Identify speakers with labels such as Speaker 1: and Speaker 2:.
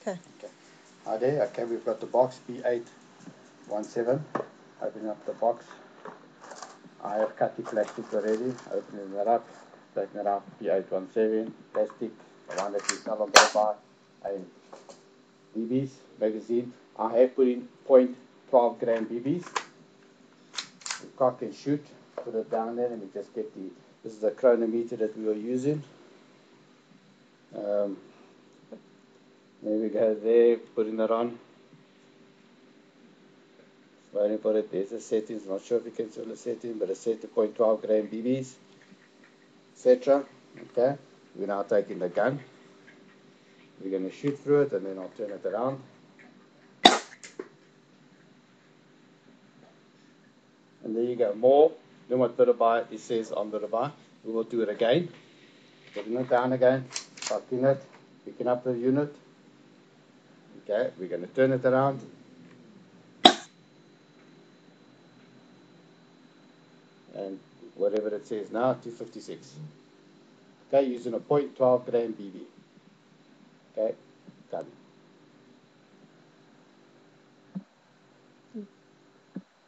Speaker 1: Okay. Hi there. Okay, we've got the box P817. Opening up the box. I have cut the plastic already. Opening it up. Taking it out. P817 plastic. The one that we sell on the bar. And BBs magazine. I have put in 0.12 gram BBs. You cock and shoot. Put it down there. Let me just get the. This is the chronometer that we are using. There we go there, putting that on. Waiting for it, there's the settings, not sure if you can see the setting, but it's set to 0.12 gram BBs, etc. Okay, we're now taking the gun. We're going to shoot through it and then I'll turn it around. And there you go, more than what it says on the bar. We will do it again. Putting it down again, cocking it, picking up the unit. Okay, we're going to turn it around. And whatever it says now, 256. Okay, using a 0.12 gram BB. Okay, done.